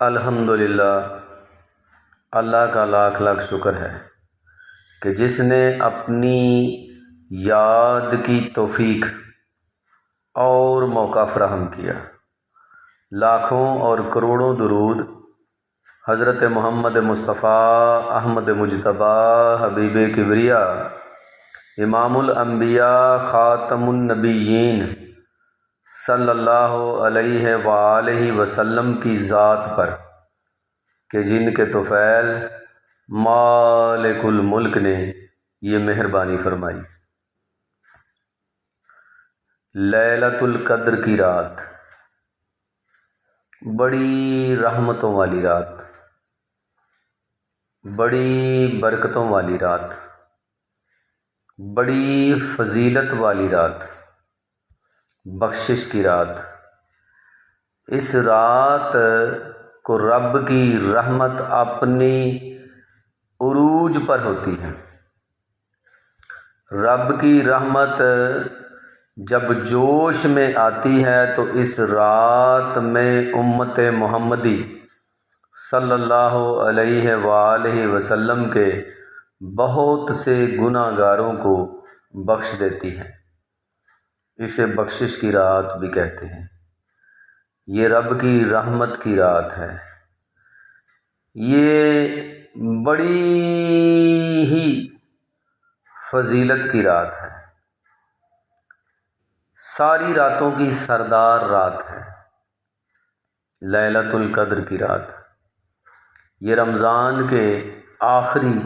الحمدللہ، اللہ کا لاکھ لاکھ شکر ہے کہ جس نے اپنی یاد کی توفیق اور موقع فراہم کیا۔ لاکھوں اور کروڑوں درود حضرت محمد مصطفیٰ احمد مجتبیٰ حبیب کبریٰ امام الانبیاء خاتم النبیین صلی اللہ علیہ وآلہ وسلم کی ذات پر کہ جن کے طفیل مالک الملک نے یہ مہربانی فرمائی۔ لیلۃ القدر کی رات بڑی رحمتوں والی رات، بڑی برکتوں والی رات، بڑی فضیلت والی رات، بخشش کی رات۔ اس رات کو رب کی رحمت اپنی عروج پر ہوتی ہے۔ رب کی رحمت جب جوش میں آتی ہے تو اس رات میں امت محمدی صلی اللہ علیہ وآلہ وسلم کے بہت سے گناہ گاروں کو بخش دیتی ہے۔ اسے بخشش کی رات بھی کہتے ہیں۔ یہ رب کی رحمت کی رات ہے۔ یہ بڑی ہی فضیلت کی رات ہے، ساری راتوں کی سردار رات ہے لیلۃ القدر کی رات۔ یہ رمضان کے آخری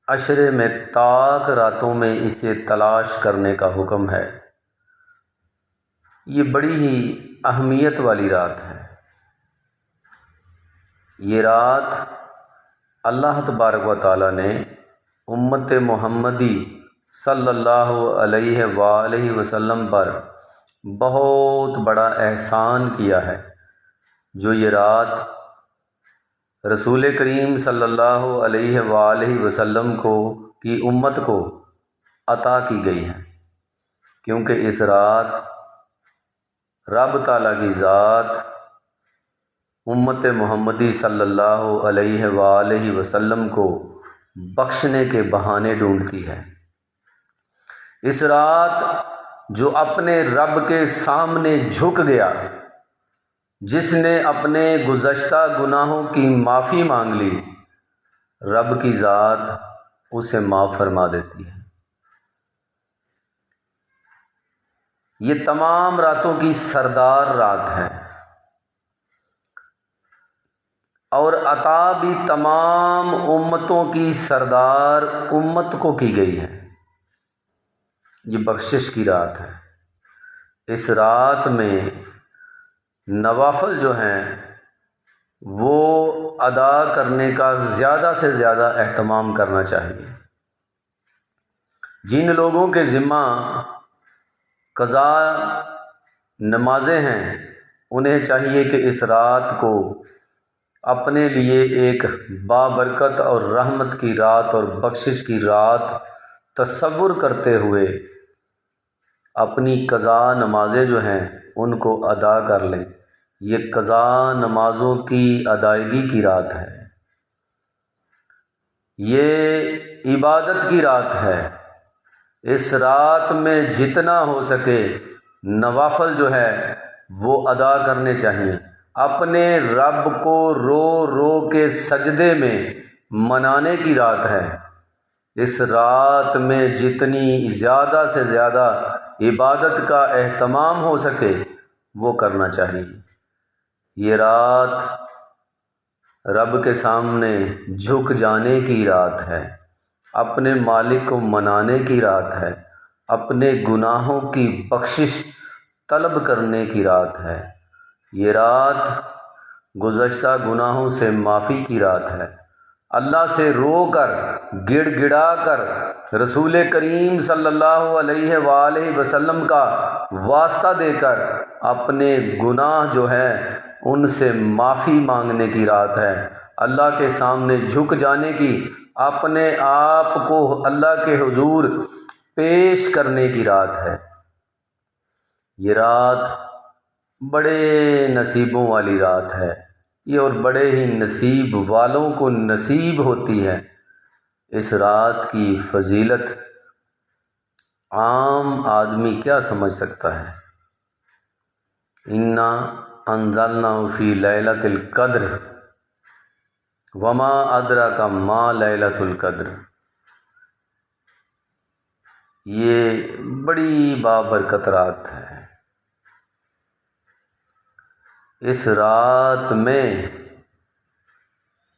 عشرے میں طاق راتوں میں اسے تلاش کرنے کا حکم ہے۔ یہ بڑی ہی اہمیت والی رات ہے۔ یہ رات اللہ تبارک و تعالیٰ نے امت محمدی صلی اللہ علیہ وآلہ وسلم پر بہت بڑا احسان کیا ہے، جو یہ رات رسول کریم صلی اللہ علیہ وآلہ وسلم کی امت کو عطا کی گئی ہے، کیونکہ اس رات رب تعالیٰ کی ذات امت محمدی صلی اللہ علیہ وآلہ وسلم کو بخشنے کے بہانے ڈھونڈتی ہے۔ اس رات جو اپنے رب کے سامنے جھک گیا، جس نے اپنے گزشتہ گناہوں کی معافی مانگ لی، رب کی ذات اسے معاف فرما دیتی ہے۔ یہ تمام راتوں کی سردار رات ہے اور عطا بھی تمام امتوں کی سردار امت کو کی گئی ہے۔ یہ بخشش کی رات ہے۔ اس رات میں نوافل جو ہیں وہ ادا کرنے کا زیادہ سے زیادہ اہتمام کرنا چاہیے۔ جن لوگوں کے ذمہ قضا نمازیں ہیں، انہیں چاہیے کہ اس رات کو اپنے لیے ایک بابرکت اور رحمت کی رات اور بخشش کی رات تصور کرتے ہوئے اپنی قضا نمازیں جو ہیں ان کو ادا کر لیں۔ یہ قضا نمازوں کی ادائیگی کی رات ہے، یہ عبادت کی رات ہے۔ اس رات میں جتنا ہو سکے نوافل جو ہے وہ ادا کرنے چاہیے۔ اپنے رب کو رو رو کے سجدے میں منانے کی رات ہے۔ اس رات میں جتنی زیادہ سے زیادہ عبادت کا اہتمام ہو سکے وہ کرنا چاہیے۔ یہ رات رب کے سامنے جھک جانے کی رات ہے، اپنے مالک کو منانے کی رات ہے، اپنے گناہوں کی بخشش طلب کرنے کی رات ہے۔ یہ رات گزشتہ گناہوں سے معافی کی رات ہے۔ اللہ سے رو کر، گڑ گڑا کر، رسول کریم صلی اللہ علیہ وآلہ وسلم کا واسطہ دے کر اپنے گناہ جو ہیں ان سے معافی مانگنے کی رات ہے۔ اللہ کے سامنے جھک جانے کی، اپنے آپ کو اللہ کے حضور پیش کرنے کی رات ہے۔ یہ رات بڑے نصیبوں والی رات ہے۔ یہ اور بڑے ہی نصیب والوں کو نصیب ہوتی ہے۔ اس رات کی فضیلت عام آدمی کیا سمجھ سکتا ہے؟ انا انزلناہ فی لیلۃ القدر وما ادراک ما لیلۃ القدر۔ یہ بڑی بابرکت رات ہے۔ اس رات میں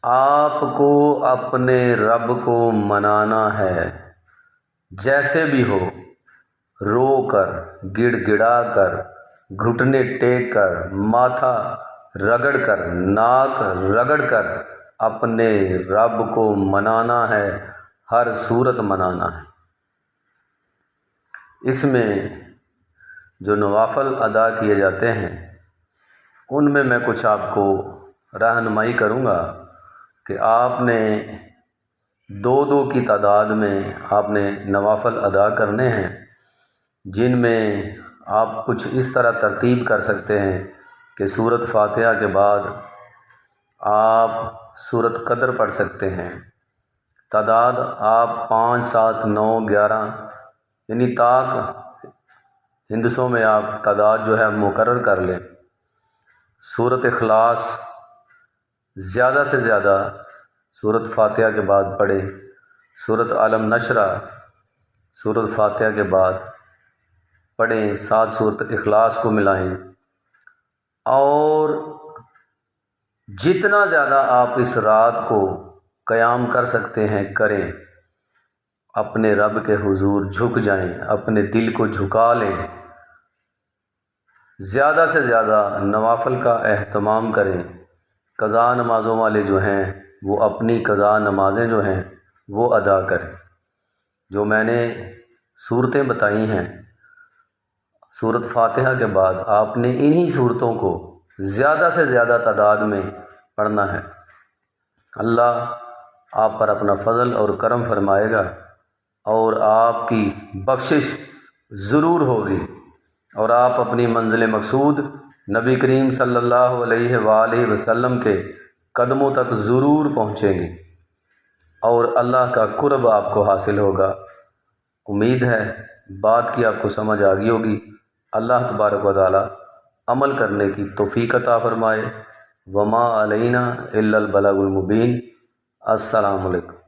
آپ کو اپنے رب کو منانا ہے، جیسے بھی ہو، رو کر، گڑ گڑا کر، گھٹنے ٹیک کر، ماتھا رگڑ کر، ناک رگڑ کر اپنے رب کو منانا ہے، ہر صورت منانا ہے۔ اس میں جو نوافل ادا کیے جاتے ہیں ان میں کچھ آپ کو رہنمائی کروں گا کہ آپ نے دو کی تعداد میں آپ نے نوافل ادا کرنے ہیں، جن میں آپ کچھ اس طرح ترتیب کر سکتے ہیں کہ سورۃ فاتحہ کے بعد آپ سورۃ قدر پڑھ سکتے ہیں۔ تعداد آپ 5، 7، 9، 11 یعنی طاق ہندسوں میں آپ تعداد جو ہے مقرر کر لیں۔ سورۃ اخلاص زیادہ سے زیادہ سورۃ فاتحہ کے بعد پڑھیں۔ سورۃ عالم نشرہ سورۃ فاتحہ کے بعد پڑھیں، ساتھ سورۃ اخلاص کو ملائیں، اور جتنا زیادہ آپ اس رات کو قیام کر سکتے ہیں کریں، اپنے رب کے حضور جھک جائیں، اپنے دل کو جھکا لیں، زیادہ سے زیادہ نوافل کا اہتمام کریں۔ قضا نمازوں والے جو ہیں وہ اپنی قضا نمازیں جو ہیں وہ ادا کریں۔ جو میں نے صورتیں بتائی ہیں سورۃ فاتحہ کے بعد آپ نے انہی صورتوں کو زیادہ سے زیادہ تعداد میں پڑھنا ہے۔ اللہ آپ پر اپنا فضل اور کرم فرمائے گا اور آپ کی بخشش ضرور ہوگی، اور آپ اپنی منزل مقصود نبی کریم صلی اللہ علیہ وآلہ وسلم کے قدموں تک ضرور پہنچیں گے، اور اللہ کا قرب آپ کو حاصل ہوگا۔ امید ہے بات کی آپ کو سمجھ آ گئی ہوگی۔ اللہ تبارک و تعالی عمل کرنے کی توفیق عطا فرمائے۔ وما علینا الا البلاغ المبین۔ السلام علیکم۔